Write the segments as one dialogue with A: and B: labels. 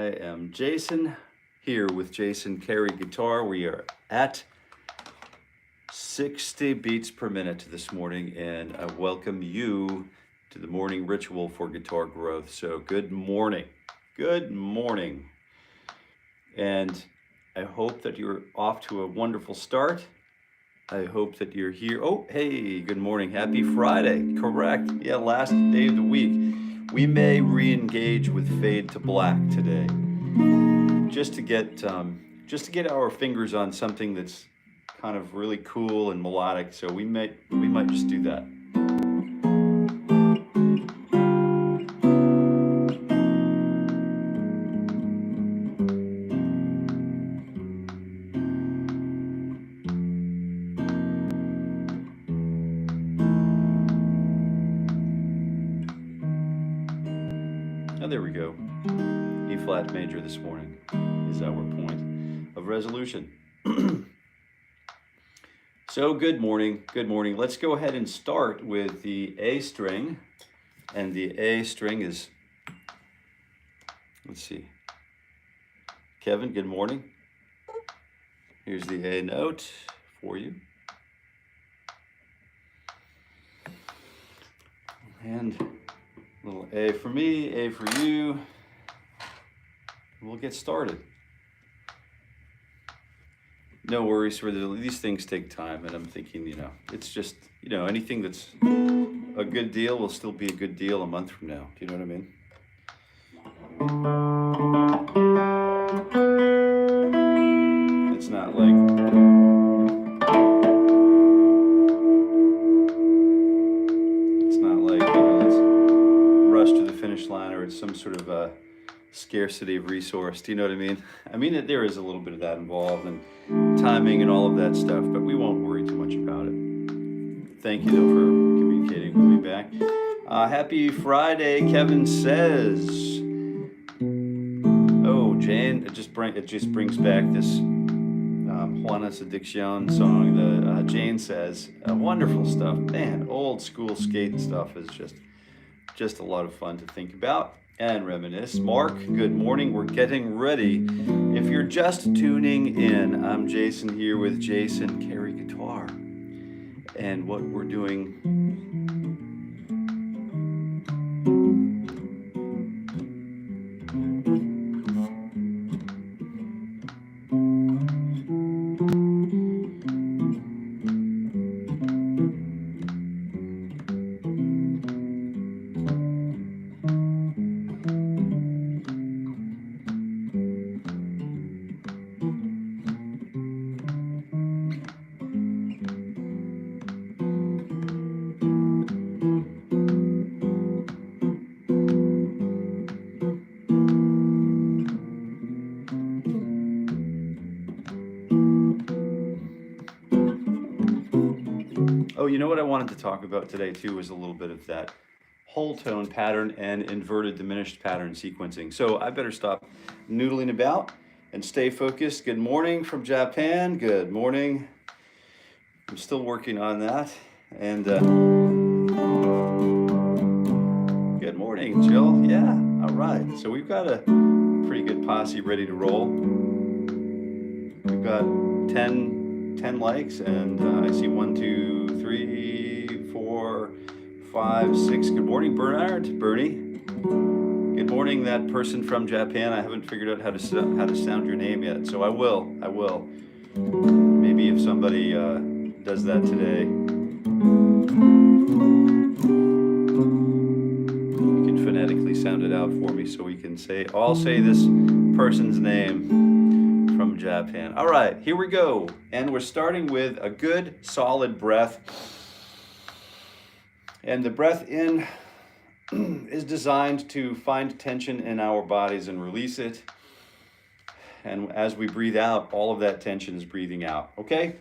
A: I am Jason, here with Jason Carey Guitar. We are at 60 beats per minute this morning, and I welcome you to the morning ritual for guitar growth. So good morning. Good morning. And I hope that you're off to a wonderful start. I hope that you're here. Oh, hey, good morning. Happy Friday. Correct. Yeah, last day of the week. We may re-engage with Fade to Black today, just to get our fingers on something that's kind of really cool and melodic. So we might just do that. Oh, there we go. E flat major this morning is our point of resolution. So good morning, good morning. Let's go ahead and start with the A string. And the A string is, let's see. Kevin, good morning. Here's the A note for you. And a little A for me, A for you. We'll get started. No worries, these things take time, and I'm thinking, it's just, anything that's a good deal will still be a good deal a month from now. Do you know what I mean? It's not like let's rush to the finish line, or it's some sort of a scarcity of resource. Do you know what I mean? I mean, there is a little bit of that involved, and timing and all of that stuff, but we won't worry too much about it. Thank you, though, for communicating with me back. Happy Friday, Kevin says. Oh, Jane, it just brings back this Juana's Addiction song. The Jane says, wonderful stuff. Man, old school skate stuff is just a lot of fun to think about and reminisce. Mark, good morning. We're getting ready. If you're just tuning in, I'm Jason here with Jason Carey Guitar. And what we're doing Oh, you know what I wanted to talk about today too was a little bit of that whole tone pattern and inverted diminished pattern sequencing. So I better stop noodling about and stay focused. Good morning from Japan. Good morning. I'm still working on that. And good morning, Jill. Yeah, all right. So we've got a pretty good posse ready to roll. We've got 10 likes, and I see 1, 2, 3, 4, 5, 6. Good morning, Bernard. Bernie. Good morning, that person from Japan. I haven't figured out how to sound your name yet, so I will. Maybe if somebody does that today, you can phonetically sound it out for me, so we can all say this person's name from Japan. All right, here we go. And we're starting with a good solid breath. And the breath in is designed to find tension in our bodies and release it. And as we breathe out, all of that tension is breathing out, okay?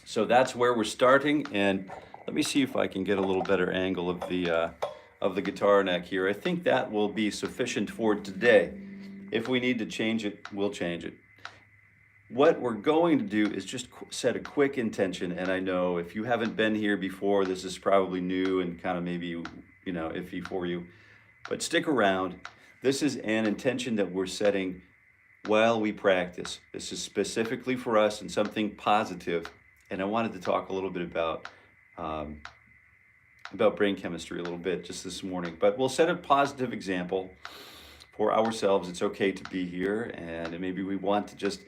A: So that's where we're starting. And let me see if I can get a little better angle of the guitar neck here. I think that will be sufficient for today. If we need to change it, we'll change it. What we're going to do is just set a quick intention, and I know if you haven't been here before, this is probably new and kind of maybe, iffy for you, but stick around. This is an intention that we're setting while we practice. This is specifically for us and something positive. And I wanted to talk a little bit about brain chemistry a little bit just this morning. But we'll set a positive example for ourselves. It's okay to be here, and maybe we want to just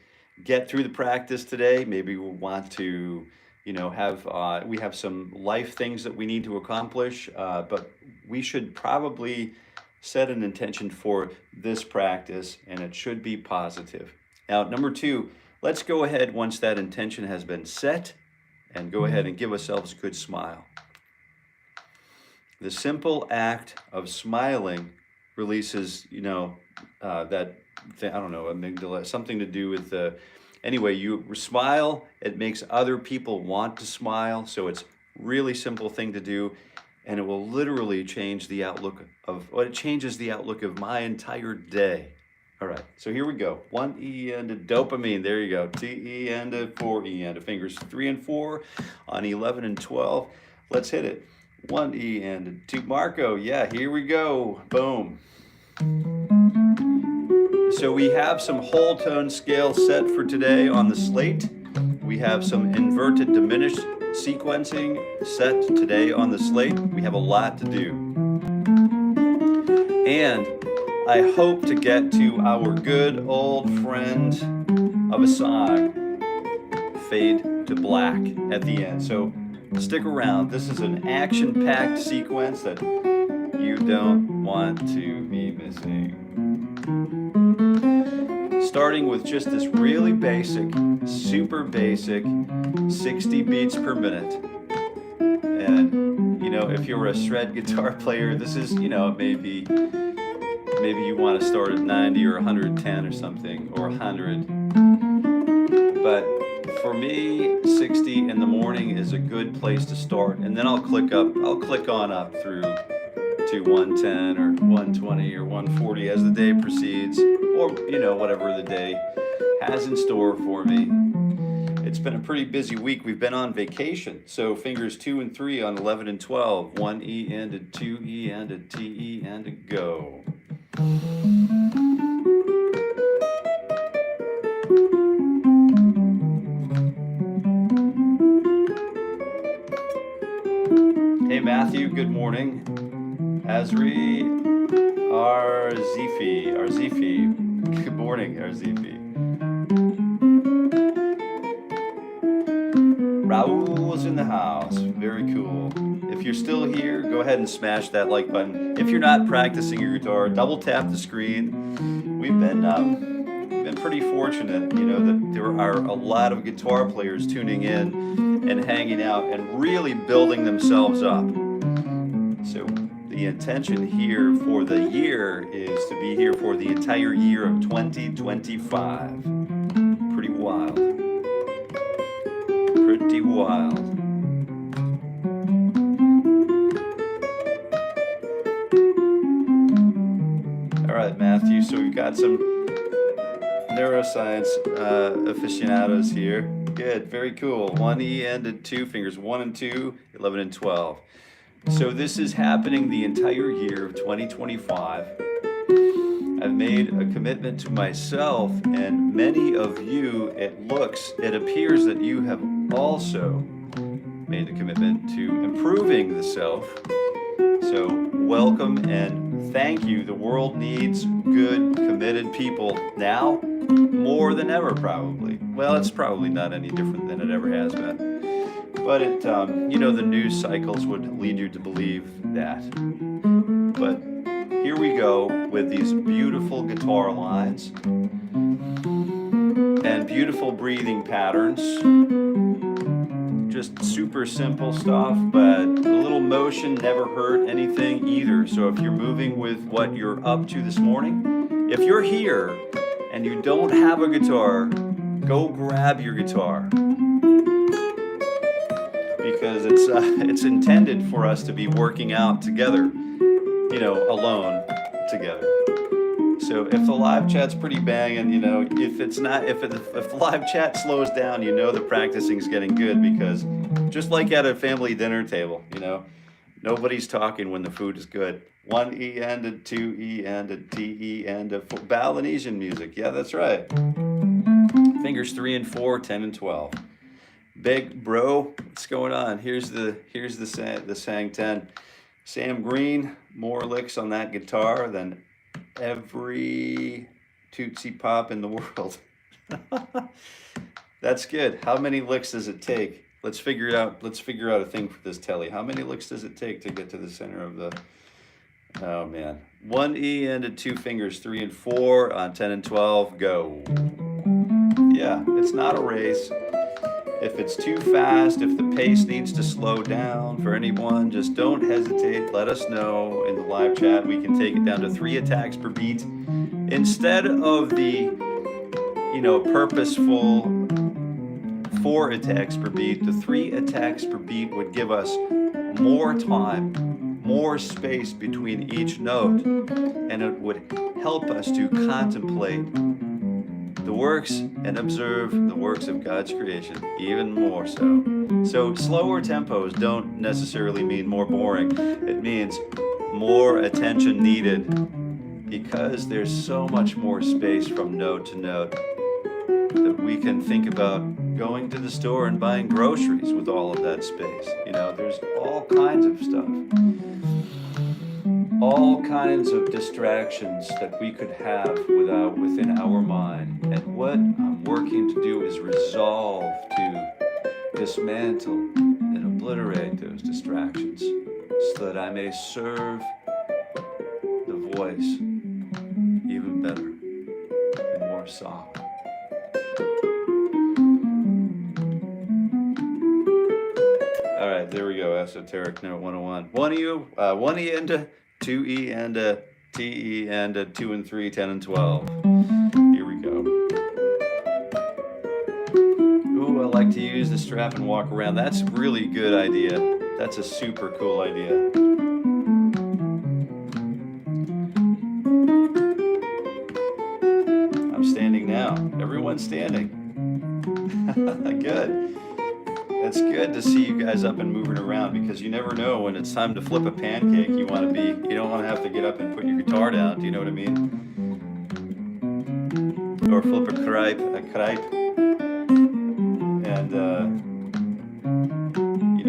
A: get through the practice today. Maybe we want to, we have some life things that we need to accomplish, but we should probably set an intention for this practice, and it should be positive. Now, number 2, let's go ahead once that intention has been set and go ahead and give ourselves a good smile. The simple act of smiling releases, that thing, I don't know, amygdala, something to do with anyway, you smile, it makes other people want to smile. So it's really simple thing to do, and it will literally change the outlook it changes the outlook of my entire day. All right, so here we go. 1E and a dopamine, there you go. TE and a 4E and a fingers 3 and 4 on 11 and 12. Let's hit it. 1E and a 2. Marco, yeah, here we go. Boom. So we have some whole tone scale set for today on the slate. We have some inverted diminished sequencing set today on the slate. We have a lot to do. And I hope to get to our good old friend of a song, Fade to Black, at the end. So stick around. This is an action-packed sequence that you don't want to be missing. Starting with just this really basic, super basic 60 beats per minute. And, if you're a shred guitar player, this is, maybe you want to start at 90 or 110 or something, or 100. But for me, 60 in the morning is a good place to start. And then I'll click on up through to 110 or 120 or 140 as the day proceeds, or whatever the day has in store for me. It's been a pretty busy week. We've been on vacation, so fingers 2 and 3 on 11 and 12. 1E and a 2E and a TE and a go. Hey Matthew, good morning. Azri Arzifi. Good morning, Arzifi. Raul's in the house. Very cool. If you're still here, go ahead and smash that like button. If you're not practicing your guitar, double tap the screen. We've been pretty fortunate, that there are a lot of guitar players tuning in and hanging out and really building themselves up. So the intention here for the year is to be here for the entire year of 2025. Pretty wild. Pretty wild. All right, Matthew, so we've got some neuroscience aficionados here. Good, very cool. 1E and a 2 fingers, 1 and 2, 11 and 12. So this is happening the entire year of 2025. I've made a commitment to myself, and many of you, it appears that you have also made a commitment to improving the self. So welcome and thank you. The world needs good, committed people now more than ever, probably. Well, it's probably not any different than it ever has been. But it, the news cycles would lead you to believe that. But here we go with these beautiful guitar lines and beautiful breathing patterns. Just super simple stuff, but a little motion never hurt anything either. So if you're moving with what you're up to this morning, if you're here and you don't have a guitar, go grab your guitar. Because it's intended for us to be working out together, alone together. So if the live chat's pretty banging, if the live chat slows down, the practicing's getting good, because just like at a family dinner table, Nobody's talking when the food is good. 1E and a 2E and a TE and a 4. Balinesian music. Yeah, that's right. Fingers 3 and 4, 10 and 12. Big bro, what's going on? Here's the Sang 10. Sam Green, more licks on that guitar than every Tootsie Pop in the world. That's good. How many licks does it take? Let's figure it out. Let's figure out a thing for this telly. How many licks does it take to get to the center of the... Oh man. 1E and a 2 fingers, 3 and 4 on 10 and 12. Go. Yeah, it's not a race. If it's too fast, if the pace needs to slow down for anyone, just don't hesitate. Let us know in the live chat. We can take it down to 3 attacks per beat. Instead of the, purposeful 4 attacks per beat, the 3 attacks per beat would give us more time, more space between each note, and it would help us to contemplate the works and observe the works of God's creation even more so. So slower tempos don't necessarily mean more boring. It means more attention needed because there's so much more space from note to note that we can think about going to the store and buying groceries with all of that space. There's all kinds of stuff. All kinds of distractions that we could have within our mind. And what I'm working to do is resolve to dismantle and obliterate those distractions so that I may serve the voice even better and more soft. All right, there we go. Esoteric Note 101. 1E into 2E and a TE and a 2 and 3, 10 and 12. Here we go. Ooh, I like to use the strap and walk around. That's a really good idea. That's a super cool idea. I'm standing now. Everyone's standing. Good. It's good to see you guys up and moving around because you never know when it's time to flip a pancake. You don't want to have to get up and put your guitar down. Do you know what I mean? Or flip a crepe. And,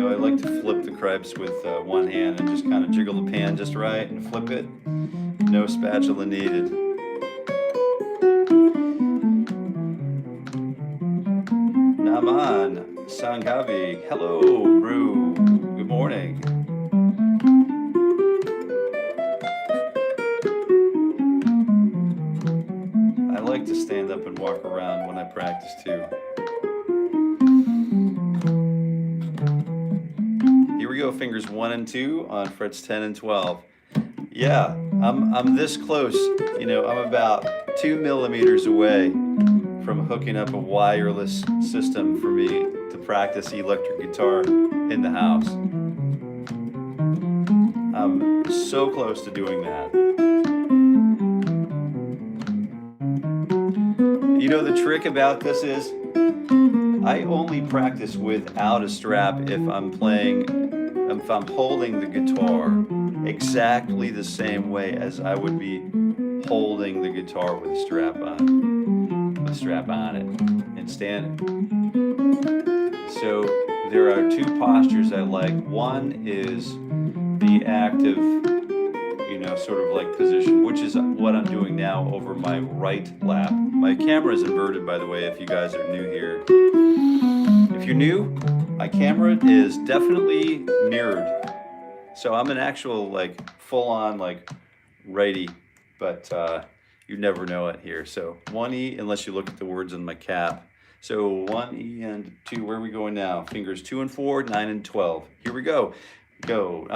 A: I like to flip the crepes with one hand and just kind of jiggle the pan just right and flip it. No spatula needed. Naman. Sangavi, hello, Brew. Good morning. I like to stand up and walk around when I practice too. Here we go, fingers 1 and 2 on frets 10 and 12. Yeah, I'm this close. I'm about 2 millimeters away from hooking up a wireless system for me to practice electric guitar in the house. I'm so close to doing that. The trick about this is I only practice without a strap if I'm holding the guitar exactly the same way as I would be holding the guitar with a strap on it and standing. So there are 2 postures I like. One is the active, sort of like position, which is what I'm doing now over my right lap. My camera is inverted, by the way, if you guys are new here. If you're new, my camera is definitely mirrored. So I'm an actual, full-on, righty, but you never know it here. So 1E, unless you look at the words on my cap. So 1E and 2, where are we going now? Fingers 2 and 4, 9 and 12. Here we go. Go.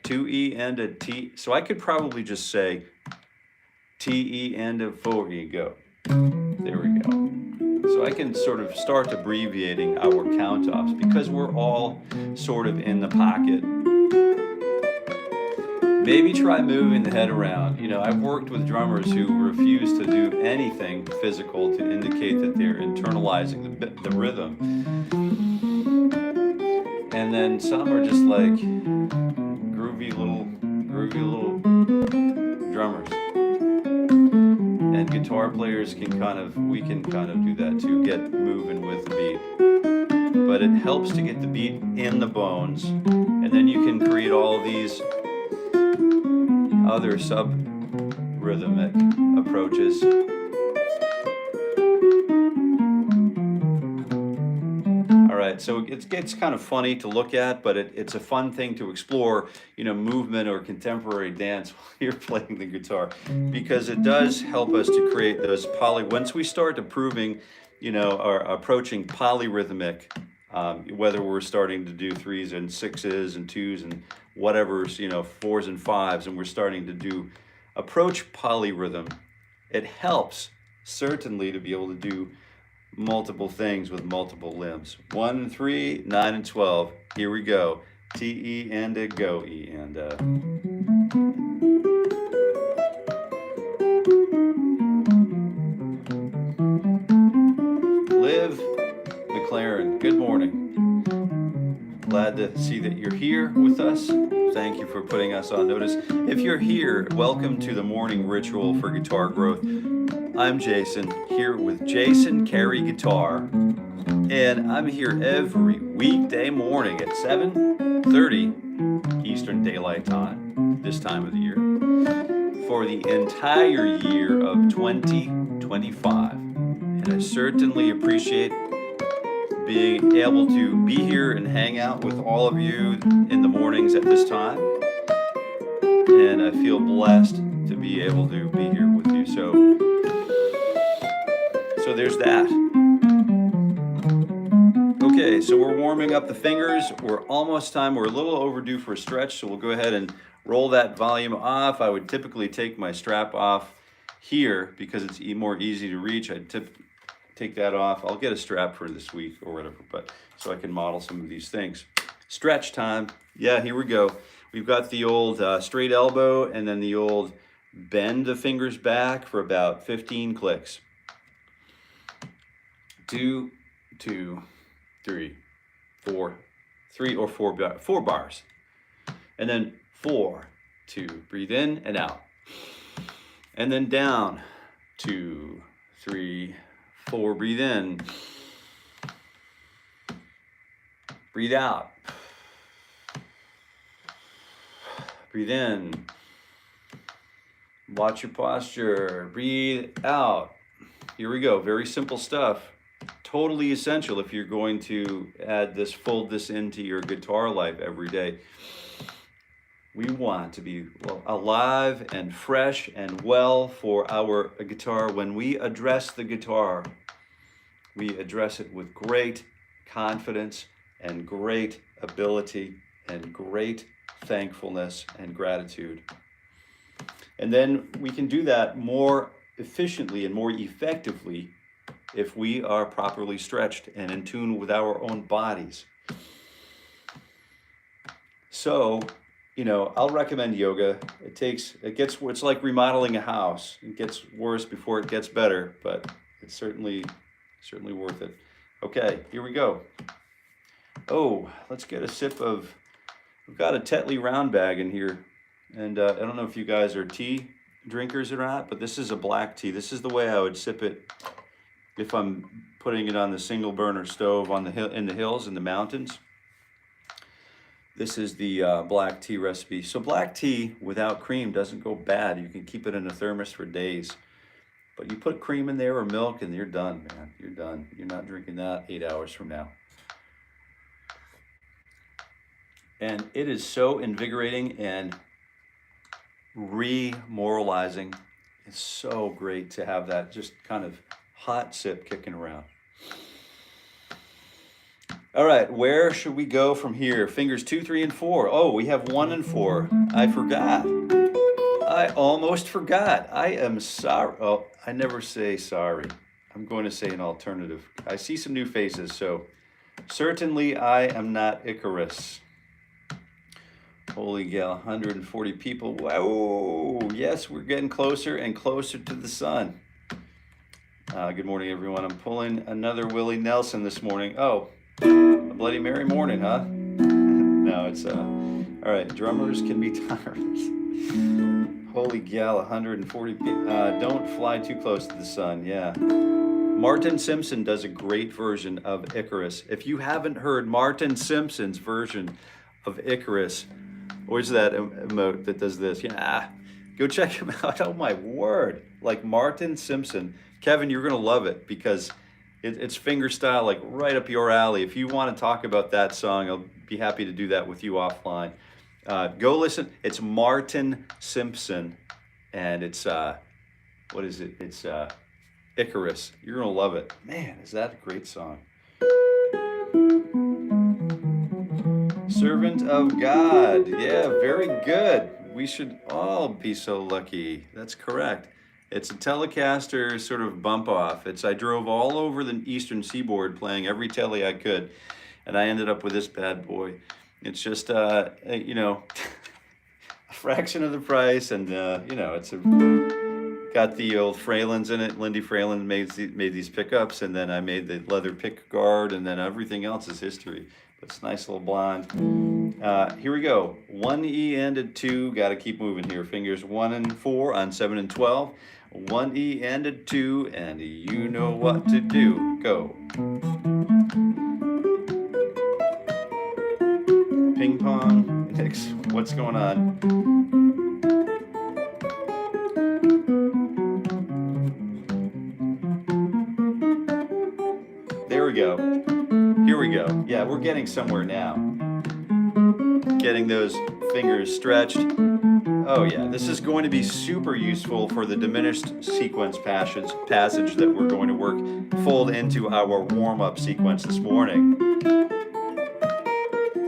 A: 2E and a T. So I could probably just say TE and a 4E. Go. There we go. So I can sort of start abbreviating our count-offs because we're all sort of in the pocket. Maybe try moving the head around. I've worked with drummers who refuse to do anything physical to indicate that they're internalizing the rhythm. And then some are just grooving groovy little drummers. And guitar players we can kind of do that too, get moving with the beat. But it helps to get the beat in the bones, and then you can create all of these other sub-rhythmic approaches. All right, so it gets kind of funny to look at, but it's a fun thing to explore, movement or contemporary dance while you're playing the guitar, because it does help us to create those once we start approving, or approaching polyrhythmic, whether we're starting to do 3s and 6s and 2s and whatever's, 4s and 5s, and we're starting to approach polyrhythm, it helps certainly to be able to do multiple things with multiple limbs. 1 and 3, 9 and 12. Here we go. T, E, and a go, E, and a. Liv McLaren, good morning. Glad to see that you're here with us. Thank you for putting us on notice. If you're here, welcome to the morning ritual for guitar growth. I'm Jason, here with Jason Carey Guitar, and I'm here every weekday morning at 7:30 Eastern Daylight Time, this time of the year, for the entire year of 2025. And I certainly appreciate being able to be here and hang out with all of you in the mornings at this time. And I feel blessed to be able to be here with you. So there's that. Okay, so we're warming up the fingers. We're almost time. We're a little overdue for a stretch, so we'll go ahead and roll that volume off. I would typically take my strap off here because it's more easy to reach. I'd take that off. I'll get a strap for this week or whatever, but so I can model some of these things. Stretch time. Yeah, here we go. We've got the old straight elbow and then the old bend the fingers back for about 15 clicks. 2, 2, 3, 4, 3 or 4 bars. And then 4, 2, breathe in and out. And then down, 2, 3, 4, breathe in. Breathe out. Breathe in. Watch your posture. Breathe out. Here we go. Very simple stuff. Totally essential if you're going to fold this into your guitar life every day. We want to be alive and fresh and well for our guitar. When we address the guitar, we address it with great confidence and great ability and great thankfulness and gratitude. And then we can do that more efficiently and more effectively if we are properly stretched and in tune with our own bodies. So, I'll recommend yoga. It's like remodeling a house. It gets worse before it gets better, but it's certainly worth it. Okay, here we go. Oh, let's get a sip of, we've got a Tetley round bag in here. And I don't know if you guys are tea drinkers or not, but this is a black tea. This is the way I would sip it if I'm putting it on the single burner stove in the hills, in the mountains. This is the black tea recipe. So black tea without cream doesn't go bad. You can keep it in a thermos for days. But you put cream in there or milk and you're done, man. You're done. You're not drinking that 8 hours from now. And it is so invigorating and remoralizing. It's so great to have that just kind of hot sip kicking around. All right, where should we go from here? Fingers 2, 3, and 4. Oh, we have 1 and 4. I forgot. I almost forgot. I am sorry. Oh, I never say sorry. I'm going to say an alternative. I see some new faces, so certainly I am not Icarus. Holy gal, 140 people. Wow, yes, we're getting closer and closer to the sun. Good morning, everyone. I'm pulling another Willie Nelson this morning. Oh, a Bloody Mary morning, huh? No, it's all All right, drummers can be tireless. Holy gal, 140 people. Don't fly too close to the sun. Yeah. Martin Simpson does a great version of Icarus. If you haven't heard Martin Simpson's version of Icarus, where's that emote that does this? Yeah, go check him out. Oh my word. Like Martin Simpson. Kevin, you're gonna love it because it's fingerstyle, like right up your alley. If you want to talk about that song, I'll be happy to do that with you offline. Go listen. It's Martin Simpson, and it's what is it? It's Icarus. You're gonna love it. Man, is that a great song? Servant of God. Yeah, very good. We should all be so lucky. That's correct. It's a Telecaster sort of bump off. I drove all over the Eastern Seaboard playing every Tele I could, and I ended up with this bad boy. It's just, you know, a fraction of the price, and you know, it's got the old Fralins in it. Lindy Fralin made these pickups, and then I made the leather pick guard, and then everything else is history. But it's a nice little blonde. Here we go. 1 E and a 2. Got to keep moving here. Fingers 1 and 4 on 7 and 12. 1 E and a 2, and you know what to do. Go. Ping pong. Mix. What's going on? There we go. Here we go. Yeah, we're getting somewhere now. Getting those fingers stretched. Oh yeah, this is going to be super useful for the diminished sequence passage that we're going to fold into our warm-up sequence this morning.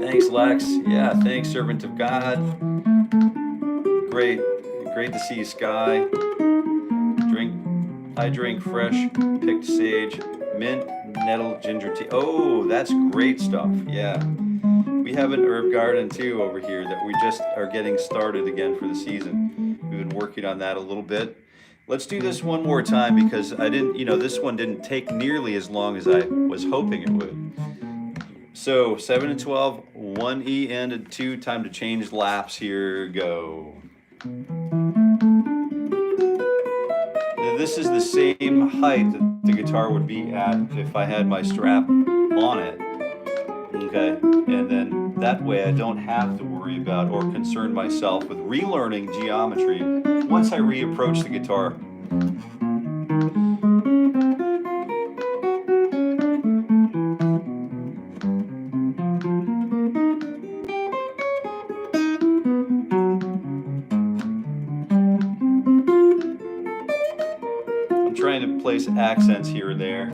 A: Thanks, Lex. Yeah, thanks, servant of God. Great to see you, Sky. I drink fresh picked sage, mint, nettle, ginger tea. Oh, that's great stuff. Yeah. We have an herb garden too over here that we just are getting started again for the season. We've been working on that a little bit. Let's do this one more time because this one didn't take nearly as long as I was hoping it would. So 7 and 12, 1 E and a 2, time to change laps here, go. This is the same height that the guitar would be at if I had my strap on it. Okay, and then that way I don't have to worry about or concern myself with relearning geometry once I reapproach the guitar. I'm trying to place accents here and there.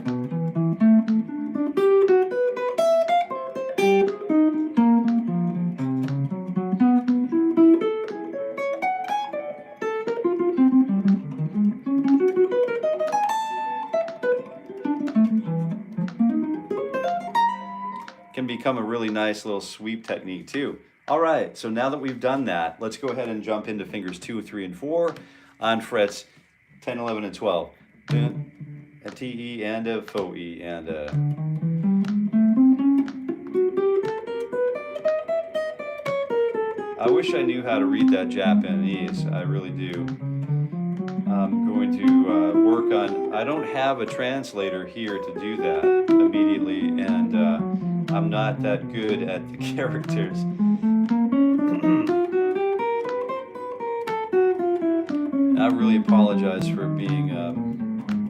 A: Can become a really nice little sweep technique too. All right, so now that we've done that, let's go ahead and jump into fingers 2, 3, and 4 on frets 10, 11, and 12. A T, E, and a faux E, and a... I wish I knew how to read that Japanese, I really do. I'm going to work on, I don't have a translator here to do that immediately, and I'm not that good at the characters. I really apologize for being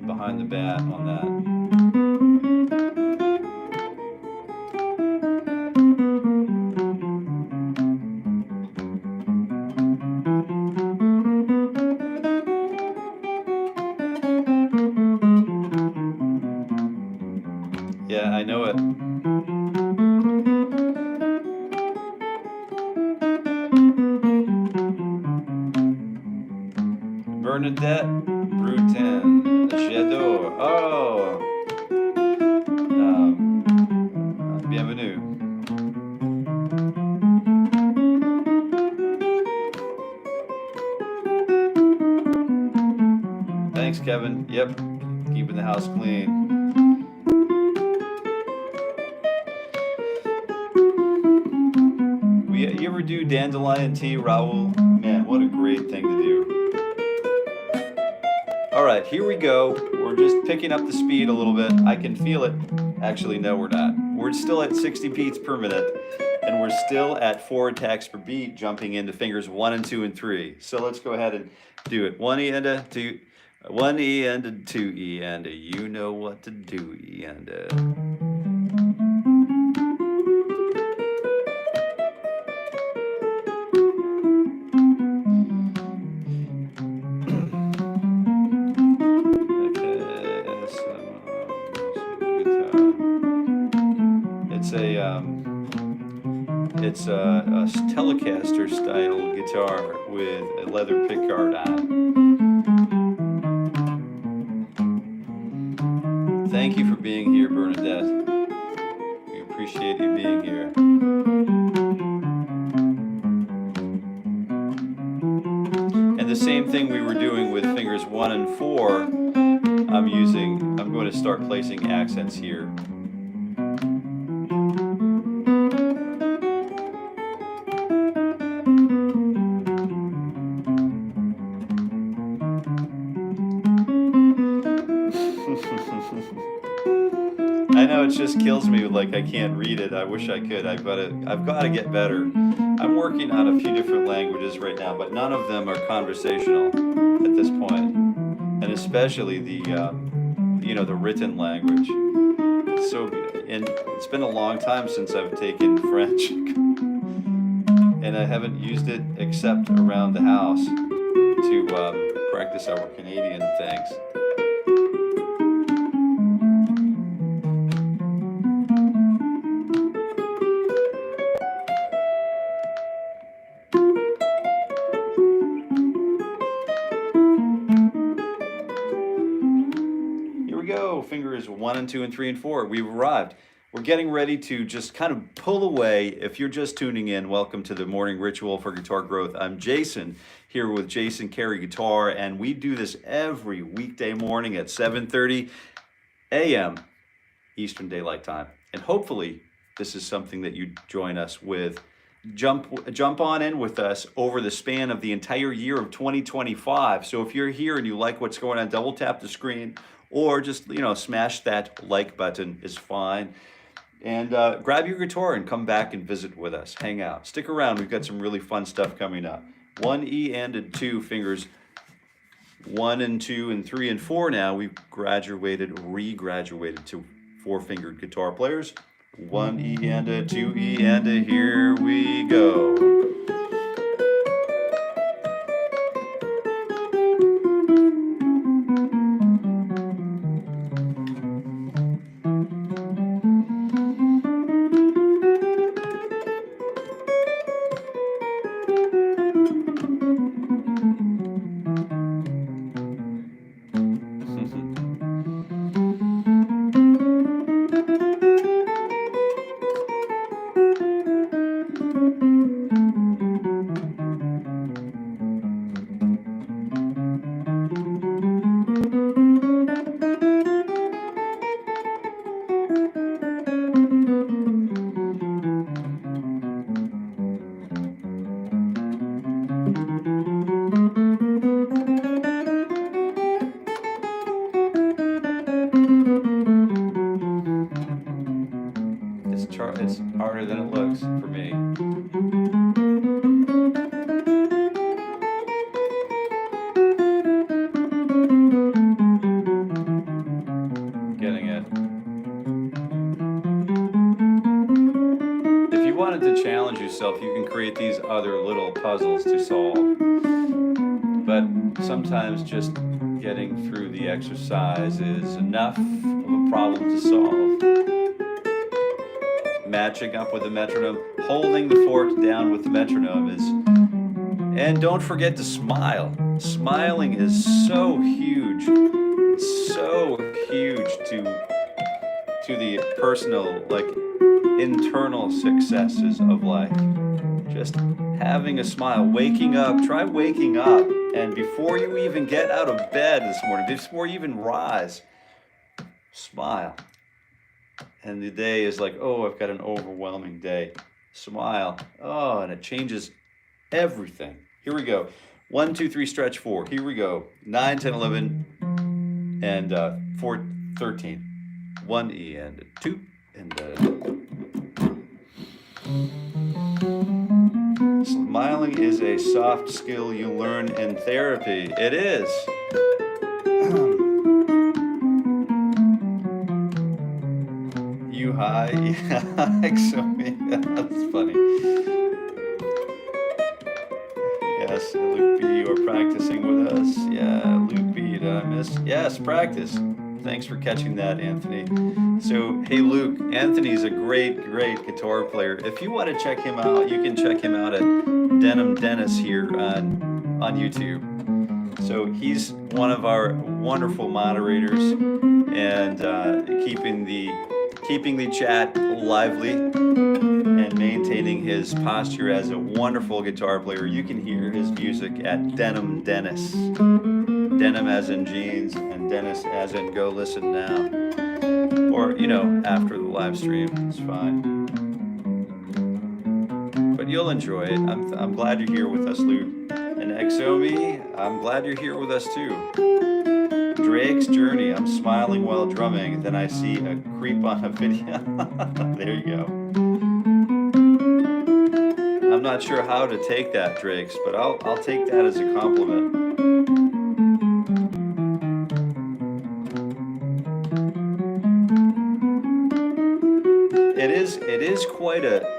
A: behind the bat on that. Yeah, I know it. Bernadette Brutin, j'adore. Oh, bienvenue. Thanks, Kevin. Yep, keeping the house clean. You ever do Dandelion Tea, Raul? Man, what a great thing to do. All right, here we go. We're just picking up the speed a little bit. I can feel it. Actually, no, we're not. We're still at 60 beats per minute, and we're still at 4 attacks per beat, jumping into fingers 1 and 2 and 3. So let's go ahead and do it. 1 E and a 2, 1 E and a 2 E and a. You know what to do, E and a. It's a Telecaster style guitar with a leather pickguard on it. Thank you for being here, Bernadette. We appreciate you being here. And the same thing we were doing with fingers 1 and 4, I'm going to start placing accents here. I know it just kills me, like I can't read it. I wish I could. I've got to get better. I'm working on a few different languages right now, but none of them are conversational at this point. And especially the the written language. And it's been a long time since I've taken French, and I haven't used it except around the house to practice our Canadian things. Fingers 1 and 2 and 3 and 4. We've arrived. We're getting ready to just kind of pull away. If you're just tuning in, welcome to the Morning Ritual for Guitar Growth. I'm Jason, here with Jason Carey Guitar, and we do this every weekday morning at 7:30 a.m. Eastern Daylight Time. And hopefully this is something that you join us with. Jump on in with us over the span of the entire year of 2025. So if you're here and you like what's going on, double tap the screen, or just, smash that like button is fine. And grab your guitar and come back and visit with us. Hang out. Stick around. We've got some really fun stuff coming up. 1 E and a 2 fingers. 1 and 2 and 3 and 4 now. We've re-graduated to 4-fingered guitar players. 1 E and a 2 E and a. Here we go. It's harder than it looks for me. Getting it. If you wanted to challenge yourself, you can create these other little puzzles to solve. But sometimes just getting through the exercise is enough of a problem to solve. Matching up with the metronome, holding the fork down with the metronome is, and don't forget to smile. Smiling is so huge to the personal, internal successes of life. Just having a smile, waking up, try waking up, and before you even get out of bed this morning, before you even rise, smile. And the day is like, oh, I've got an overwhelming day. smile. Oh, and it changes everything. Here we go. 1, 2, 3, stretch 4. Here we go. 9, 10, 11, and 4, 13. 1 E and 2 and Smiling is a soft skill you learn in therapy. It is. You high? Yeah, that's funny. Yes, Luke B, you are practicing with us. Yeah, Luke B, did I miss? Yes, practice. Thanks for catching that, Anthony. So, hey Luke, Anthony's a great guitar player. If you want to check him out, you can check him out at Denim Dennis here on YouTube. So he's one of our wonderful moderators and keeping the chat lively and maintaining his posture as a wonderful guitar player. You can hear his music at Denim Dennis. Denim as in jeans and Dennis as in go listen now. Or, you know, after the live stream, it's fine. But you'll enjoy it. I'm glad you're here with us, Luke. And Exomi, I'm glad you're here with us too. Drake's Journey, I'm smiling while drumming, then I see a creep on a video. There you go. I'm not sure how to take that, Drake's, but I'll take that as a compliment.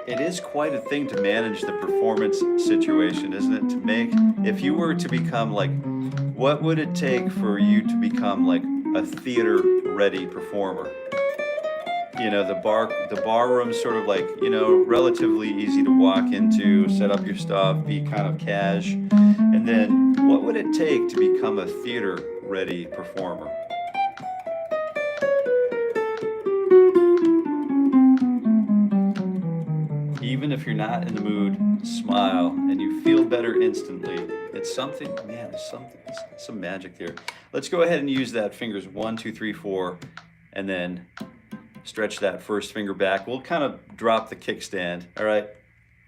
A: It is quite a thing to manage the performance situation, isn't it? To make, if you were to become like, what would it take for you to become like a theater-ready performer? You know, the bar room's sort of like, you know, relatively easy to walk into, set up your stuff, be kind of cash, and then what would it take to become a theater-ready performer? Even if you're not in the mood, smile, and you feel better instantly. It's something, man, there's some magic there. Let's go ahead and use that fingers 1, 2, 3, 4, and then stretch that first finger back. We'll kind of drop the kickstand. All right,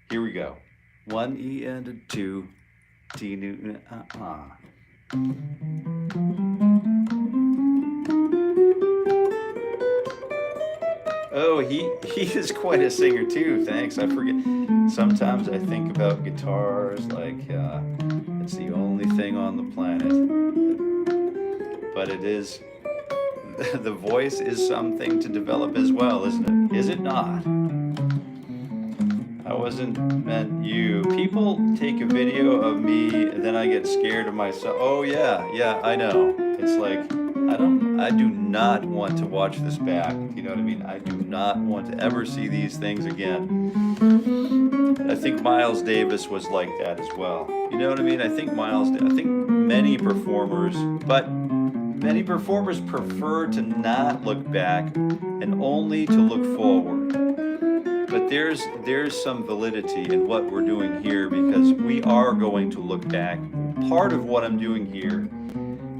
A: here we go. 1 E and a 2, D new, Oh, he is quite a singer too. Thanks. I forget. Sometimes I think about guitars like it's the only thing on the planet. But it is. The voice is something to develop as well, isn't it? Is it not? I wasn't meant you. People take a video of me and then I get scared of myself. Oh yeah, I know. It's like I do not want to watch this back. You know what I mean? I do not want to ever see these things again. I think Miles Davis was like that as well. You know what I mean? I think many performers prefer to not look back and only to look forward. But there's some validity in what we're doing here because we are going to look back. Part of what I'm doing here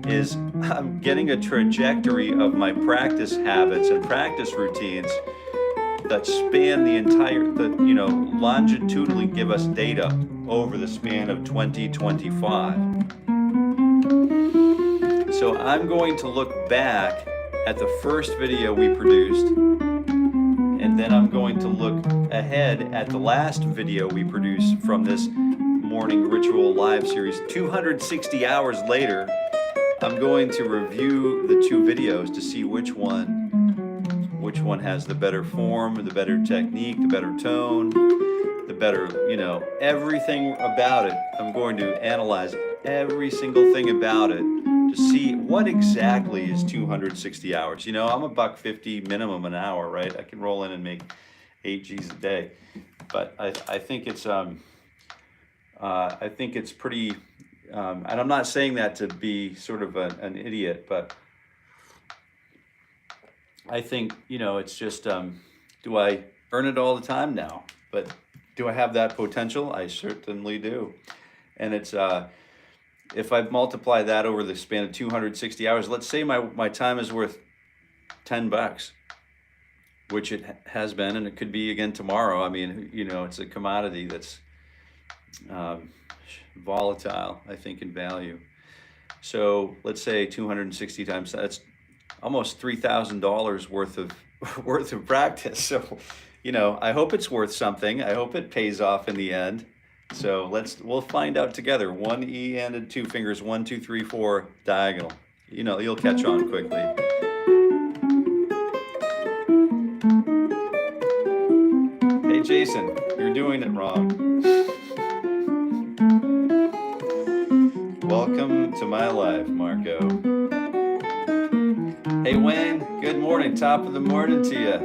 A: is I'm getting a trajectory of my practice habits and practice routines that span the entire, longitudinally give us data over the span of 2025. So I'm going to look back at the first video we produced, and then I'm going to look ahead at the last video we produced from this morning ritual live series. 260 hours later, I'm going to review the two videos to see which one has the better form, the better technique, the better tone, the better, everything about it. I'm going to analyze every single thing about it to see what exactly is 260 hours. I'm $1.50 minimum an hour, right? I can roll in and make 8 G's a day, but I think it's pretty. And I'm not saying that to be sort of an idiot, but I think, it's just, do I earn it all the time? No. But do I have that potential? I certainly do. And it's, if I multiply that over the span of 260 hours, let's say my time is worth $10. which it has been, and it could be again tomorrow. I mean, you know, it's a commodity that's um, volatile, I think, in value. So let's say 260 times, that's almost $3,000 worth of worth of practice. So, you know, I hope it's worth something. I hope it pays off in the end. So we'll find out together. 1E and 2 fingers, 1, 2, 3, 4, diagonal. You know, you'll catch on quickly. Hey Jason, you're doing it wrong. Welcome to my life, Marco. Hey Wayne, good morning. Top of the morning to you.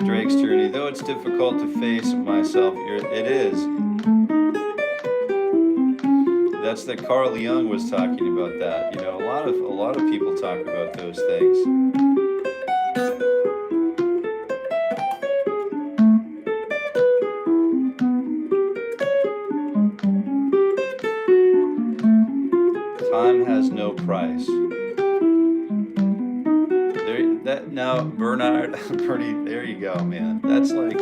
A: Drake's journey, though it's difficult to face myself, it is. That's that Carl Jung was talking about that. You know, a lot of people talk about those things. Time has no price. Now Bernard, Bernie, there you go, man. That's like,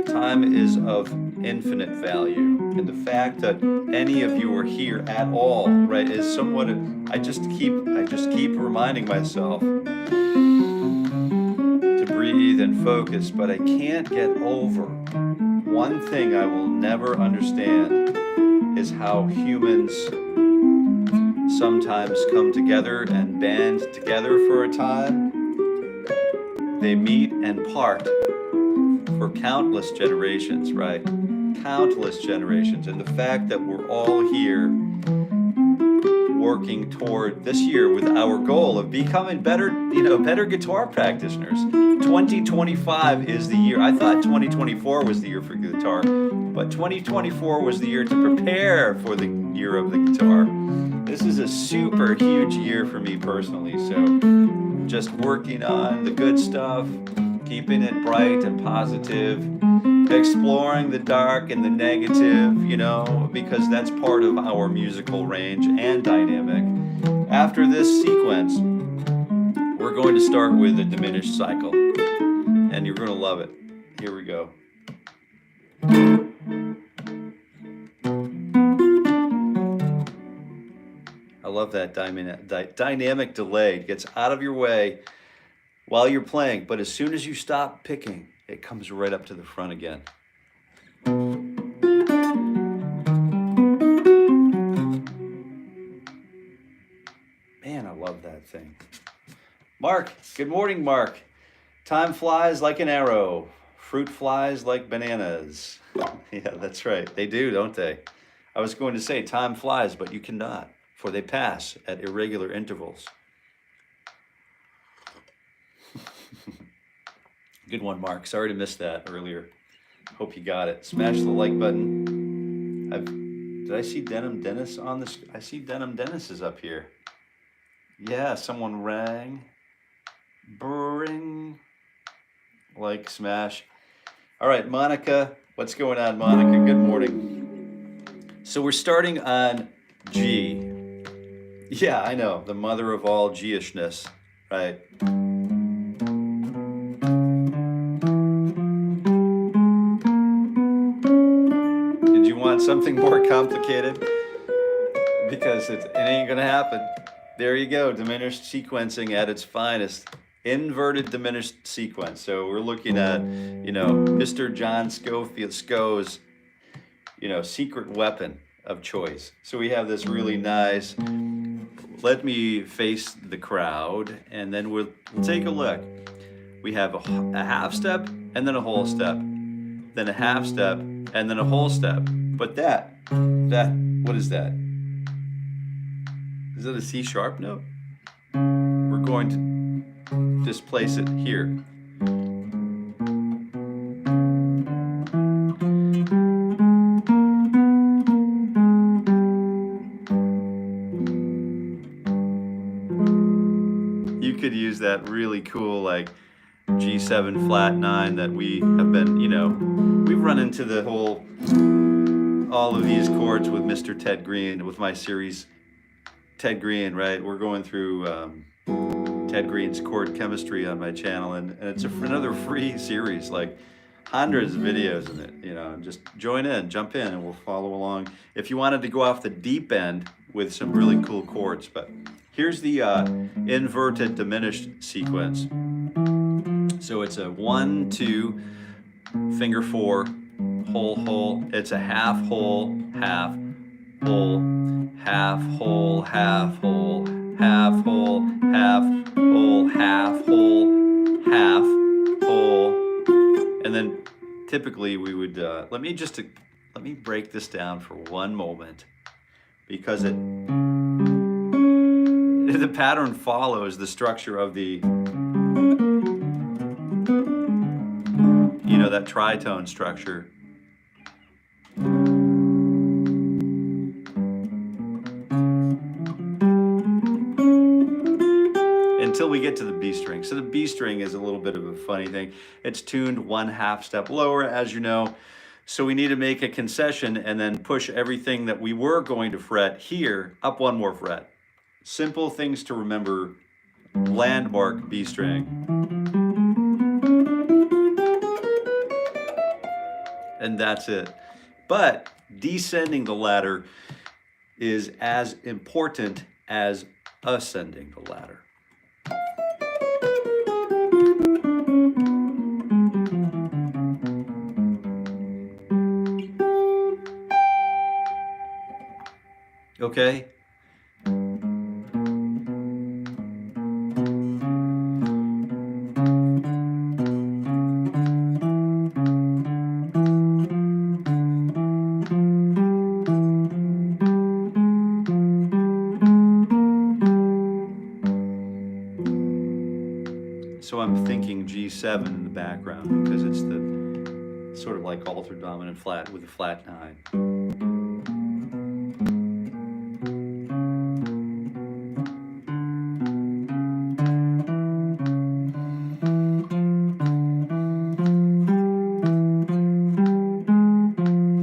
A: time is of infinite value, and the fact that any of you are here at all, right, is somewhat. I just keep reminding myself to breathe and focus, but I can't get over one thing I will never understand is how humans sometimes come together and band together for a time. They meet and part for countless generations, right? Countless generations. And the fact that we're all here working toward this year with our goal of becoming better, better guitar practitioners. 2025 is the year. I thought 2024 was the year for guitar, but 2024 was the year to prepare for the year of the guitar. This is a super huge year for me personally, so just working on the good stuff, keeping it bright and positive, exploring the dark and the negative, because that's part of our musical range and dynamic. After this sequence, we're going to start with a diminished cycle, and you're going to love it. Here we go. I love that dynamic delay. It gets out of your way while you're playing, but as soon as you stop picking, it comes right up to the front again. Man, I love that thing. Mark, good morning, Mark. Time flies like an arrow. Fruit flies like bananas. Yeah, that's right. They do, don't they? I was going to say time flies, but you cannot, for they pass at irregular intervals. Good one, Mark. Sorry to miss that earlier. Hope you got it. Smash the like button. Did I see Denim Dennis on this? I see Denim Dennis is up here. Yeah, someone rang. Bring. Like, smash. All right, Monica. What's going on, Monica? Good morning. So we're starting on G. Yeah, I know. The mother of all G-ishness, right? Something more complicated, because it ain't gonna happen. There you go, diminished sequencing at its finest. Inverted diminished sequence. So we're looking at, Mr. John Sco's, secret weapon of choice. So we have this really nice, let me face the crowd, and then we'll take a look. We have a half step, and then a whole step, then a half step, and then a whole step. But that, what is that? Is that a C sharp note? We're going to displace it here. You could use that really cool, like, G7 flat 9 that we have been, we've run into the all of these chords with Mr. Ted Green with my series Ted Green, right? We're going through Ted Green's chord chemistry on my channel, and it's another free series, like hundreds of videos in it. You know, just join in, jump in, and we'll follow along. If you wanted to go off the deep end with some really cool chords, but here's the inverted diminished sequence. So it's a 1, 2, finger 4, whole. It's a half whole, half whole, half whole, half whole, half whole, half whole, half whole, half whole, and then typically we would let me break this down for one moment, because the pattern follows the structure of the, you know, that tritone structure. Until we get to the B string. So the B string is a little bit of a funny thing. It's tuned 1/2 step lower, as you know. So we need to make a concession and then push everything that we were going to fret here up 1 more fret. Simple things to remember. Landmark B string. And that's it. But descending the ladder is as important as ascending the ladder. Okay? So I'm thinking G7 in the background because it's the sort of like altered dominant flat with a flat 9.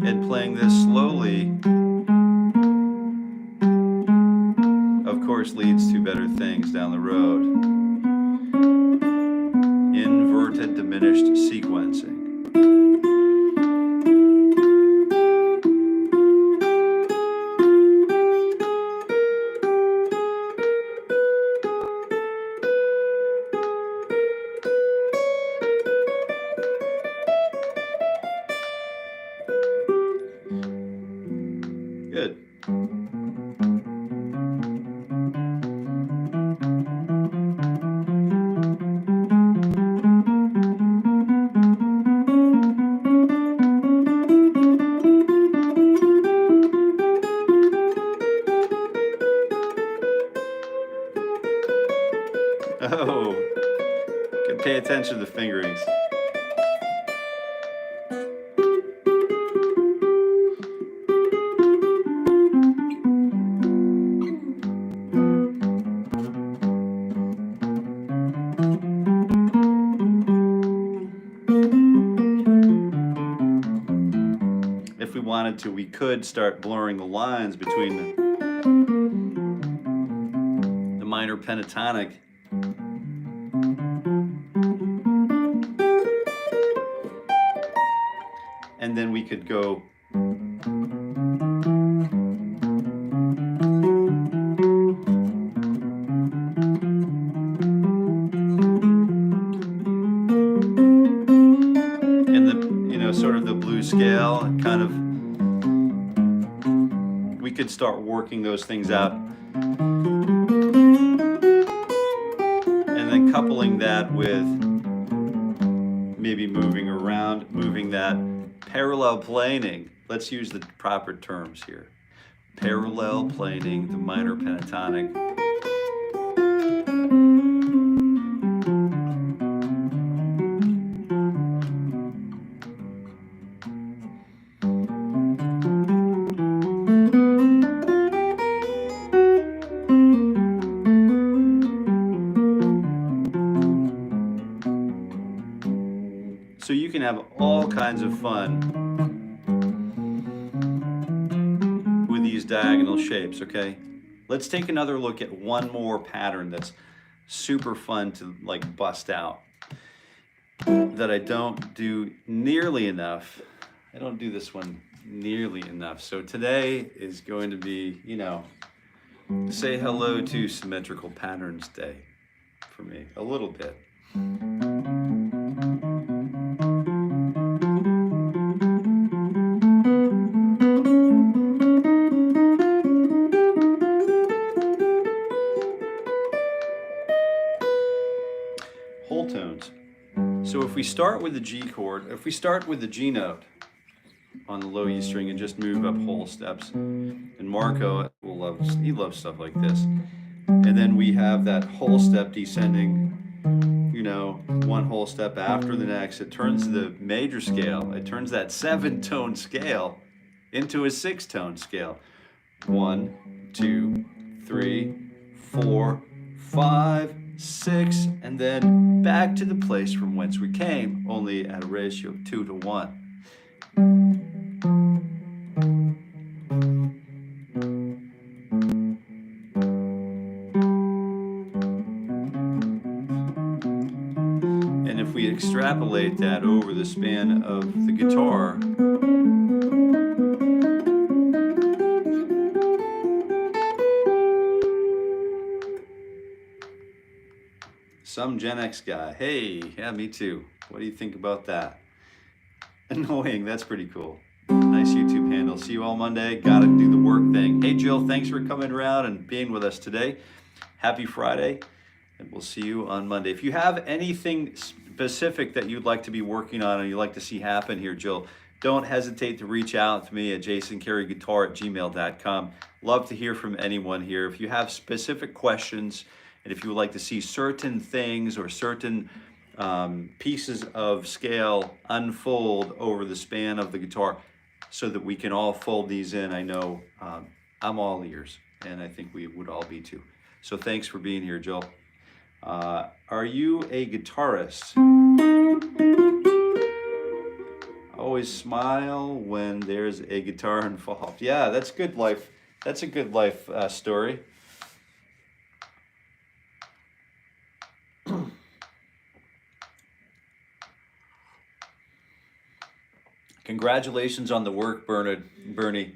A: And playing this slowly, of course, leads to better things down the road. Inverted diminished sequencing. Good. Oh, good. Pay attention to the fingerings. If we wanted to, we could start blurring the lines between the minor pentatonic and then we could go in the, you know, sort of the blues scale, kind of, we could start working those things out and then coupling that with maybe moving around, moving that parallel planing. Let's use the proper terms here. Parallel planing the minor pentatonic. So you can have all kinds of fun with these diagonal shapes, okay? Let's take another look at one more pattern that's super fun to like bust out, that I don't do nearly enough. I don't do this one nearly enough. So today is going to be, you know, say hello to Symmetrical Patterns Day for me, a little bit. Whole tones. So if we start with the G chord, if we start with the G note on the low E string and just move up whole steps, and Marco will love, he loves stuff like this. And then we have that whole step descending, you know, one whole step after the next. It turns the major scale, it turns that 7-tone scale into a 6-tone scale. 1, 2, 3, 4, 5, 6, and then back to the place from whence we came, only at a ratio of 2 to 1. And if we extrapolate that over the span of the guitar, some Gen X guy, hey, yeah, me too. What do you think about that? Annoying, that's pretty cool. Nice YouTube handle. See you all Monday. Gotta do the work thing. Hey Jill, thanks for coming around and being with us today. Happy Friday, and we'll see you on Monday. If you have anything specific that you'd like to be working on and you'd like to see happen here, Jill, don't hesitate to reach out to me at jasoncareyguitar@gmail.com. Love to hear from anyone here. If you have specific questions, and if you would like to see certain things or certain pieces of scale unfold over the span of the guitar so that we can all fold these in, I know I'm all ears, and I think we would all be too. So thanks for being here, Jill. Are you a guitarist? Always smile when there's a guitar involved. Yeah, that's good life. That's a good life story. Congratulations on the work, Bernie.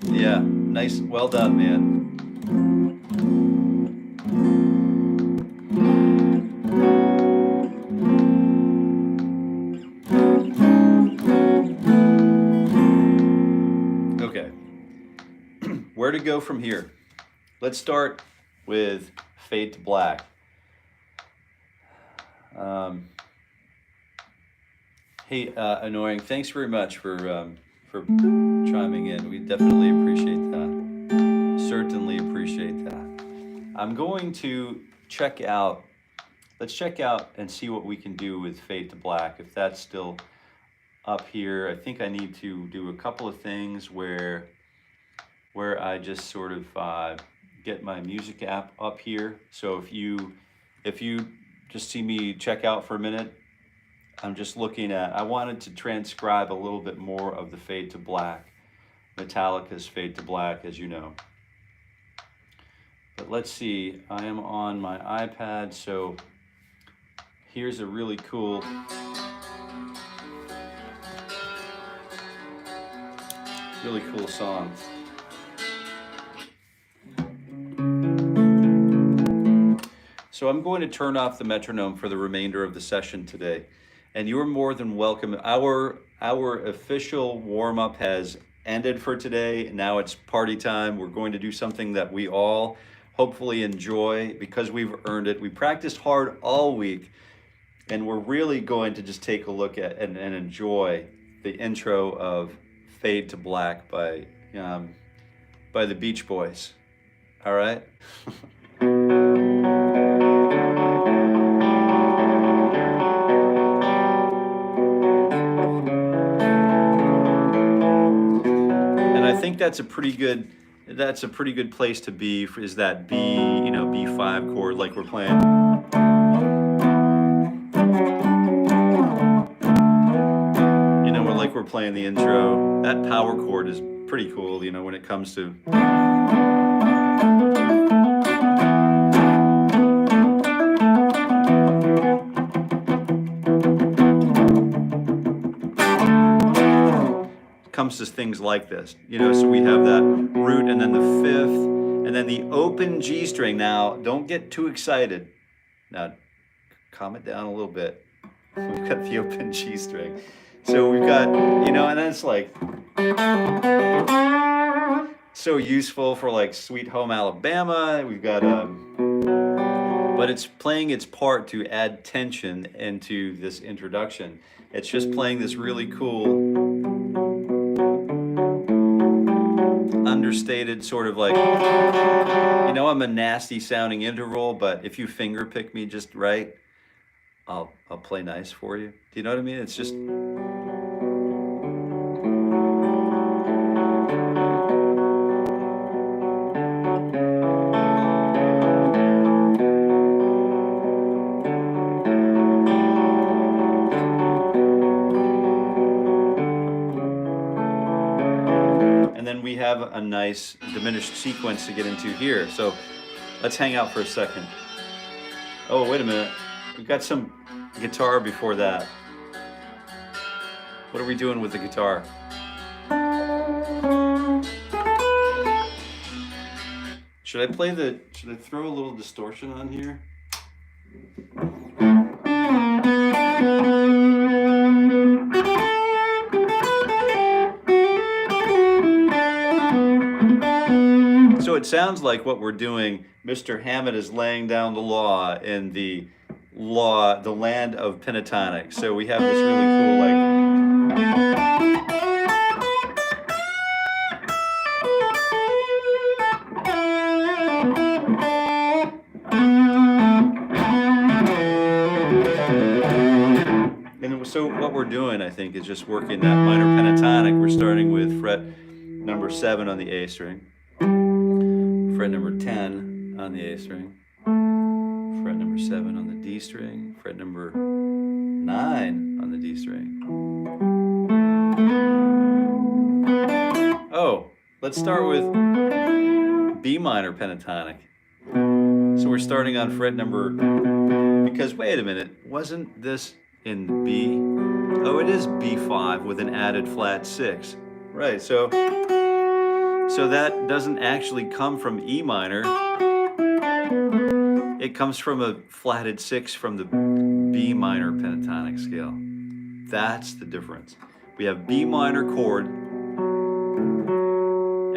A: Yeah, nice, well done, man. Okay, where to go from here? Let's start with Fade to Black. Hey, Annoying, thanks very much for chiming in. We definitely appreciate that. Certainly appreciate that. I'm going to check out, let's check out and see what we can do with Fade to Black. If that's still up here, I think I need to do a couple of things where I just sort of get my music app up here. So if you just see me check out for a minute, I'm just looking at, I wanted to transcribe a little bit more of the Fade to Black, Metallica's Fade to Black, as you know. But let's see, I am on my iPad, so here's a really cool, song. So I'm going to turn off the metronome for the remainder of the session today. And you're more than welcome. Our official warm-up has ended for today. Now it's party time. We're going to do something that we all hopefully enjoy because we've earned it. We practiced hard all week, and we're really going to just take a look at and enjoy the intro of Fade to Black by the Beach Boys. All right? I think that's a pretty good place to be, is that B, B5 chord like we're playing. Like we're playing the intro. That power chord is pretty cool, when it comes to comes to things like this. You know, so we have that root and then the fifth and then the open G string. Now, don't get too excited. Now, calm it down a little bit. We've got the open G string. So we've got, you know, and then it's like so useful for like Sweet Home Alabama. We've got but it's playing its part to add tension into this introduction. It's just playing this really cool, understated sort of like, you know, I'm a nasty sounding interval, but if you finger pick me just right, I'll play nice for you. Do you know what I mean? It's just. And then we have a nice diminished sequence to get into here. So let's hang out for a second. Oh, wait a minute. We've got some guitar before that. What are we doing with the guitar? Should I throw a little distortion on here? So it sounds like what we're doing, Mr. Hammett is laying down the law in the land of pentatonic. So we have this really cool like. And so what we're doing, I think, is just working that minor pentatonic. We're starting with fret number 7 on the A string. Fret number 10 on the A string, fret number 7 on the D string, fret number 9 on the D string. Oh, let's start with B minor pentatonic. So we're starting on fret number, because wait a minute, wasn't this in B? Oh, it is B5 with an added flat 6. Right, so that doesn't actually come from E minor. It comes from a flatted 6 from the B minor pentatonic scale. That's the difference. We have B minor chord,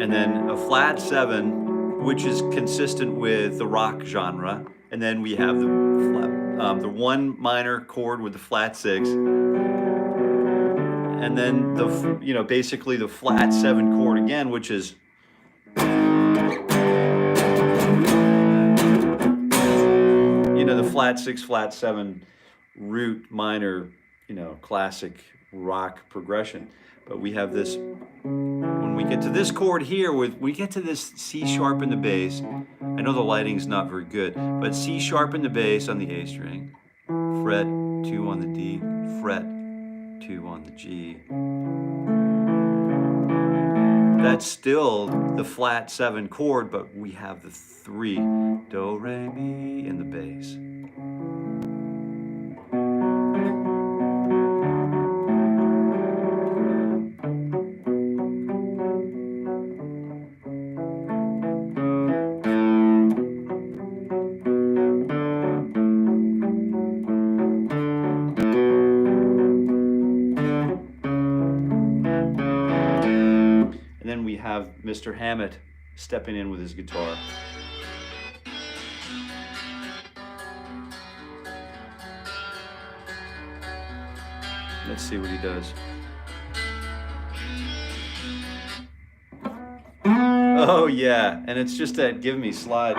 A: and then a flat 7, which is consistent with the rock genre, and then we have the 1 minor chord with the flat 6. And then basically the flat 7 chord again, which is the flat 6, flat 7 root minor, classic rock progression. But we have this, when we get to this chord here, we get to this C sharp in the bass. I know the lighting's not very good, but C sharp in the bass on the A string, fret 2 on the D, fret 2 on the G. That's still the flat 7 chord, but we have the 3, do, re, mi in the bass. Have Mr. Hammett stepping in with his guitar. Let's see what he does. Oh yeah, and it's just that give me slide.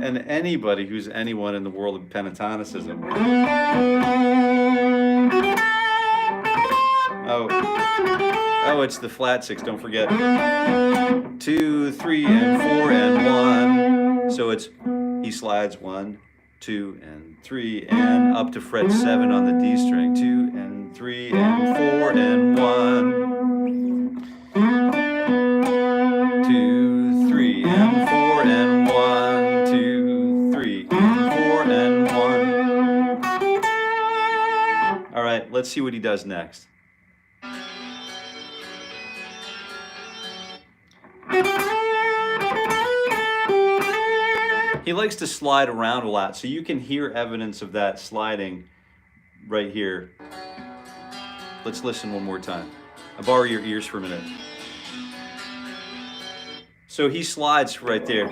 A: And anybody who's anyone in the world of pentatonicism. Oh, it's the flat 6, don't forget. 2, 3, and 4, and 1. So it's, he slides 1, 2, and 3, and up to fret 7 on the D string. 2, and 3, and 4, and 1. 2, 3, and 4, and 1. 2, 3, and 4, and 1. All right, let's let's see what he does next. He likes to slide around a lot, so you can hear evidence of that sliding right here. Let's listen one more time. I'll borrow your ears for a minute. So he slides right there.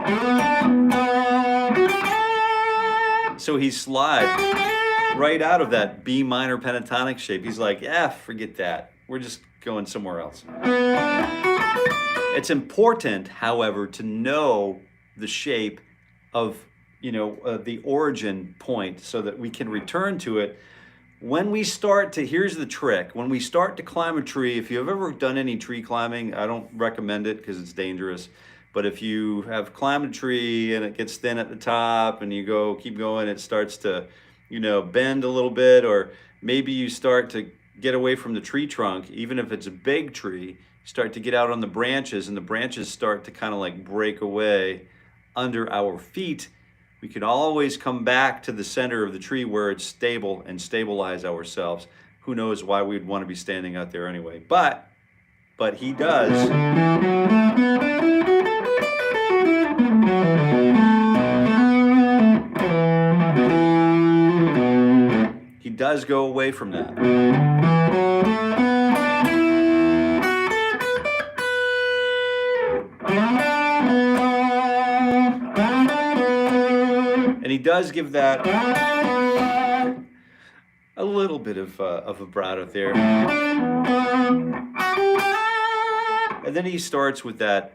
A: So he slides right out of that B minor pentatonic shape. He's like, forget that. We're just going somewhere else. It's important, however, to know the shape of, the origin point so that we can return to it. When we start to, here's the trick, when we start to climb a tree, if you've ever done any tree climbing, I don't recommend it because it's dangerous, but if you have climbed a tree and it gets thin at the top and you keep going, it starts to, bend a little bit, or maybe you start to get away from the tree trunk, even if it's a big tree, start to get out on the branches, and the branches start to kind of like break away under our feet. We can always come back to the center of the tree where it's stable and stabilize ourselves. Who knows why we'd want to be standing out there anyway, but he does. He does go away from that. And he does give that a little bit of vibrato there. And then he starts with that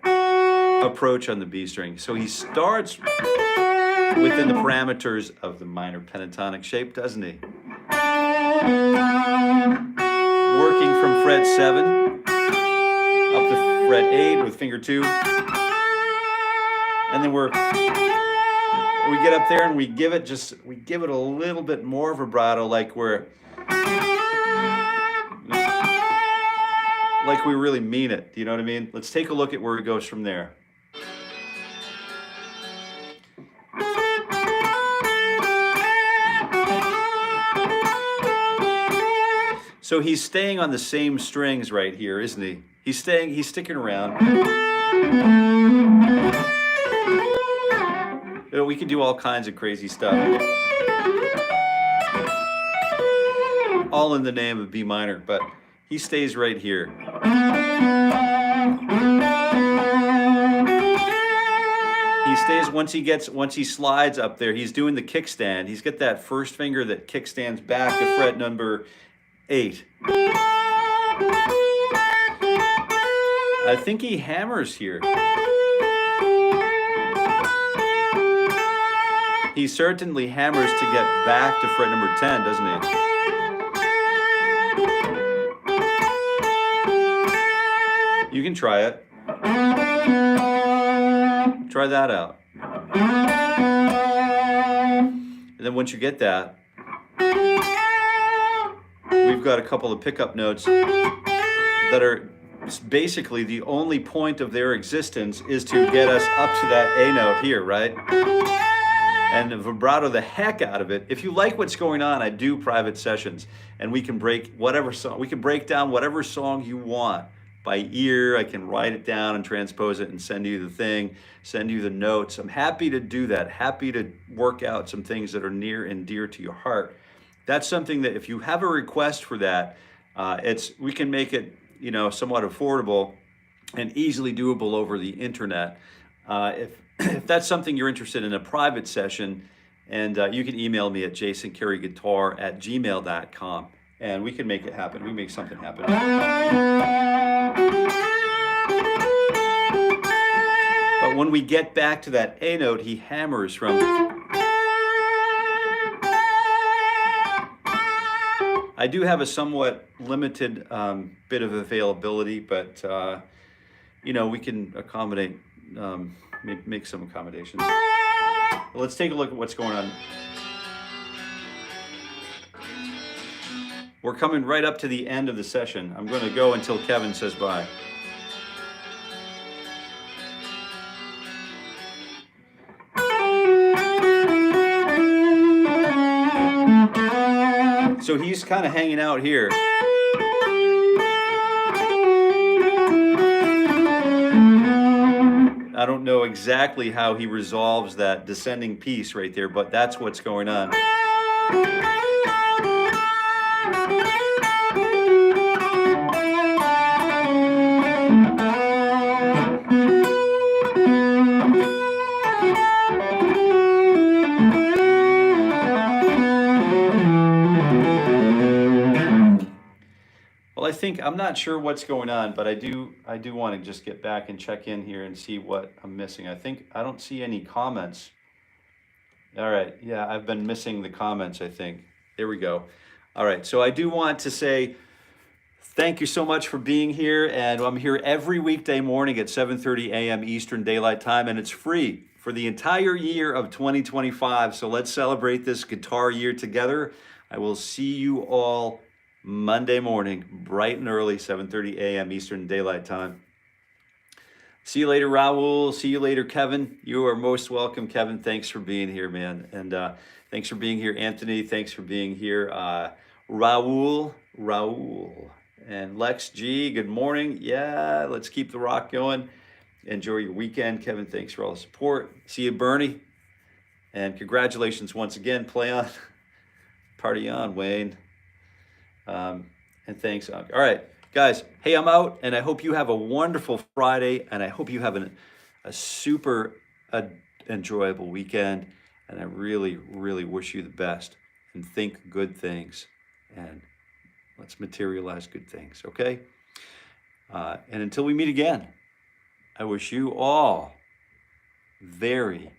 A: approach on the B string. So he starts within the parameters of the minor pentatonic shape, doesn't he? Working from fret 7 up to fret 8 with finger 2. And then we get up there and we give it a little bit more vibrato, like we really mean it. Do you know what I mean? Let's take a look at where it goes from there. So he's staying on the same strings right here, isn't he? He's sticking around. We can do all kinds of crazy stuff. All in the name of B minor, but he stays right here. He stays once he slides up there, he's doing the kickstand. He's got that first finger that kickstands back to fret number 8. I think he hammers here. He certainly hammers to get back to fret number 10, doesn't he? You can try it. Try that out. And then once you get that, we've got a couple of pickup notes that are basically the only point of their existence is to get us up to that A note here, right? And vibrato the heck out of it. If you like what's going on, I do private sessions, and we can break whatever song. We can break down whatever song you want by ear. I can write it down and transpose it and send you the thing, send you the notes. I'm happy to do that. Happy to work out some things that are near and dear to your heart. That's something that if you have a request for that, we can make it, somewhat affordable and easily doable over the internet. If that's something you're interested in a private session, and you can email me at jasoncareyguitar@gmail.com, and we can make it happen. We make something happen. But when we get back to that A note, he hammers from. I do have a somewhat limited bit of availability, but we can accommodate. Make some accommodations. Let's take a look at what's going on. We're coming right up to the end of the session. I'm going to go until Kevin says bye. So he's kind of hanging out here. I don't know exactly how he resolves that descending piece right there, but that's what's going on. Well, I'm not sure what's going on, but I do want to just get back and check in here and see what I'm missing. I don't see any comments. All right, yeah, I've been missing the comments, I think. There we go. All right, so I do want to say thank you so much for being here, and I'm here every weekday morning at 7:30 a.m. Eastern Daylight Time, and it's free for the entire year of 2025. So let's celebrate this guitar year together. I will see you all Monday morning, bright and early, 7:30 a.m. Eastern Daylight Time. See you later, Raul. See you later, Kevin. You are most welcome, Kevin. Thanks for being here, man. And thanks for being here, Anthony. Thanks for being here, Raul. And Lex G, good morning. Yeah, let's keep the rock going. Enjoy your weekend, Kevin. Thanks for all the support. See you, Bernie. And congratulations once again. Play on. Party on, Wayne. And thanks. All right, guys. Hey, I'm out, and I hope you have a wonderful Friday, and I hope you have a super enjoyable weekend. And I really, really wish you the best. And think good things, and let's materialize good things. Okay. And until we meet again, I wish you all very